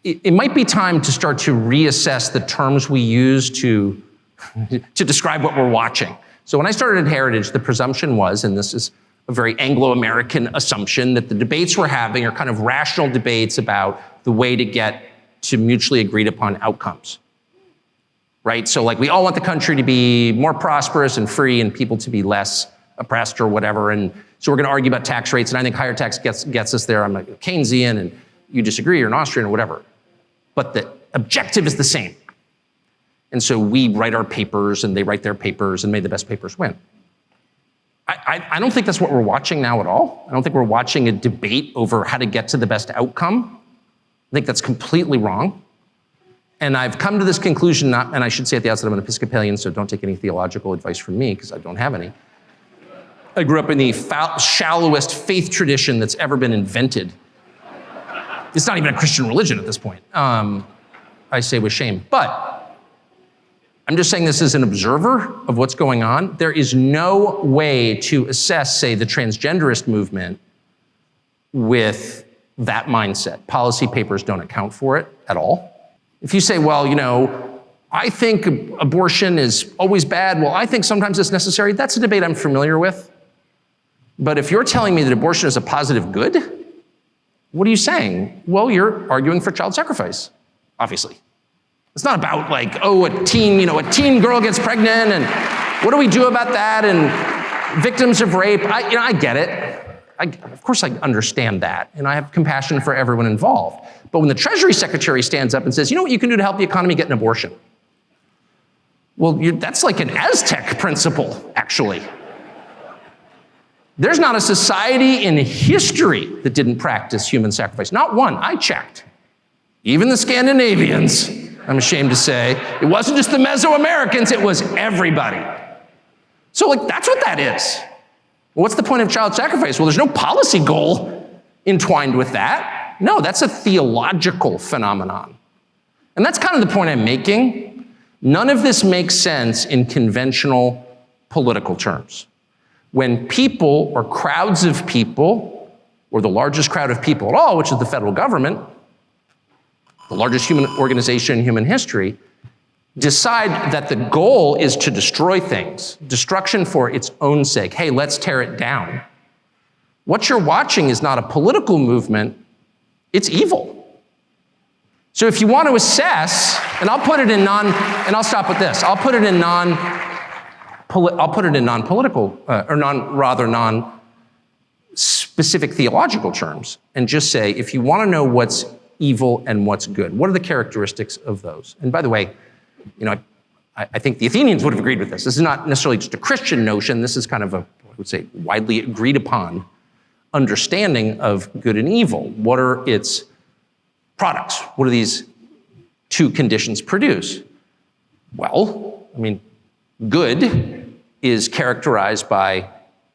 it might be time to start to reassess the terms we use to describe what we're watching. So when I started at Heritage, the presumption was, and this is a very Anglo-American assumption, that the debates we're having are kind of rational debates about the way to get to mutually agreed upon outcomes, right? So like we all want the country to be more prosperous and free and people to be less oppressed or whatever. And so we're gonna argue about tax rates, and I think higher tax gets us there. I'm like Keynesian and you disagree, you're an Austrian or whatever. But the objective is the same. And so we write our papers and they write their papers and may the best papers win. I don't think that's what we're watching now at all. I don't think we're watching a debate over how to get to the best outcome. I think that's completely wrong. And I've come to this conclusion, and I should say at the outset I'm an Episcopalian, so don't take any theological advice from me because I don't have any. I grew up in the shallowest faith tradition that's ever been invented. It's not even a Christian religion at this point, I say with shame. But I'm just saying this as an observer of what's going on. There is no way to assess, say, the transgenderist movement with that mindset. Policy papers don't account for it at all. If you say, well, you know, I think abortion is always bad, well, I think sometimes it's necessary, that's a debate I'm familiar with. But if you're telling me that abortion is a positive good, what are you saying? Well, you're arguing for child sacrifice, obviously. It's not about like, oh, a teen girl gets pregnant and what do we do about that? And victims of rape, I get it. Of course I understand that. And I have compassion for everyone involved. But when the Treasury Secretary stands up and says, you know what you can do to help the economy? Get an abortion. Well, that's like an Aztec principle, actually. There's not a society in history that didn't practice human sacrifice. Not one, I checked. Even the Scandinavians, I'm ashamed to say. It wasn't just the Mesoamericans, it was everybody. So like, that's what that is. What's the point of child sacrifice? Well, there's no policy goal entwined with that. No, that's a theological phenomenon. And that's kind of the point I'm making. None of this makes sense in conventional political terms. When people or crowds of people, or the largest crowd of people at all, which is the federal government, the largest human organization in human history, decide that the goal is to destroy things, destruction for its own sake. Hey, let's tear it down. What you're watching is not a political movement, it's evil. So if you want to assess, and I'll put it in I'll stop with this. I'll put it in non-political, or non-specific theological terms, and just say, if you want to know what's evil and what's good, what are the characteristics of those? And by the way, you know, I think the Athenians would have agreed with this. This is not necessarily just a Christian notion. This is kind of a, I would say, widely agreed upon understanding of good and evil. What are its products? What do these two conditions produce? Well, I mean, good is characterized by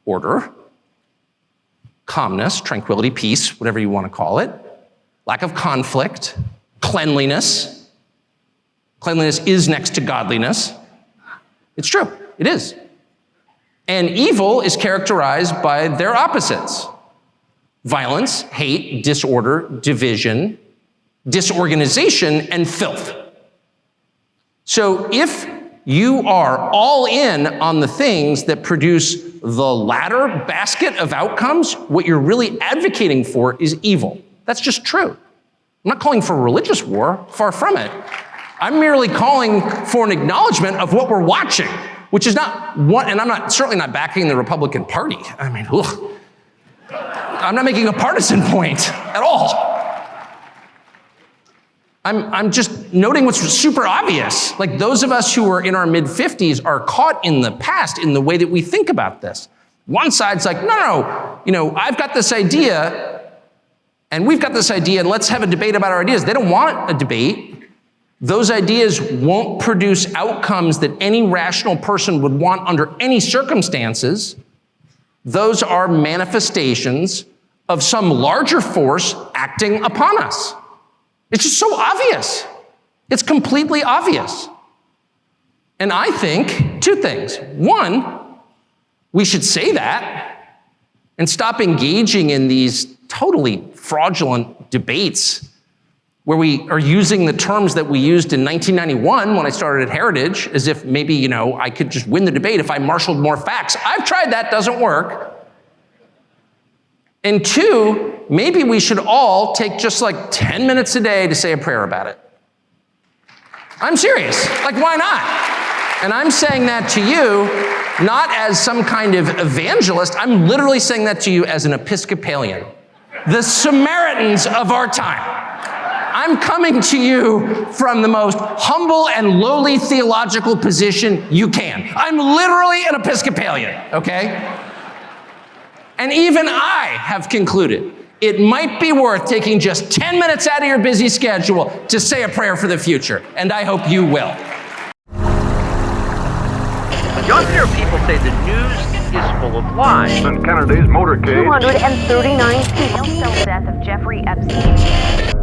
order, calmness, tranquility, peace, whatever you want to call it, lack of conflict, cleanliness. Cleanliness is next to godliness. It's true, it is. And evil is characterized by their opposites: violence, hate, disorder, division, disorganization, and filth. So if you are all in on the things that produce the latter basket of outcomes, what you're really advocating for is evil. That's just true. I'm not calling for a religious war, far from it. I'm merely calling for an acknowledgement of what we're watching, which is not one, and I'm certainly not backing the Republican Party. I mean, ugh. I'm not making a partisan point at all. I'm just noting what's super obvious. Like, those of us who are in our mid-50s are caught in the past in the way that we think about this. One side's like, no, you know, I've got this idea, and we've got this idea, and let's have a debate about our ideas. They don't want a debate. Those ideas won't produce outcomes that any rational person would want under any circumstances. Those are manifestations of some larger force acting upon us. It's just so obvious. It's completely obvious. And I think two things. One, we should say that and stop engaging in these totally fraudulent debates where we are using the terms that we used in 1991 when I started at Heritage, as if maybe, I could just win the debate if I marshaled more facts. I've tried that, doesn't work. And two, maybe we should all take just like 10 minutes a day to say a prayer about it. I'm serious. Like, why not? And I'm saying that to you, not as some kind of evangelist. I'm literally saying that to you as an Episcopalian, the Samaritans of our time. I'm coming to you from the most humble and lowly theological position you can. I'm literally an Episcopalian, okay? And even I have concluded it might be worth taking just 10 minutes out of your busy schedule to say a prayer for the future, and I hope you will. Younger people say the news is full of lies. In Kennedy's motorcade. 239 people. Cell death of Jeffrey Epstein.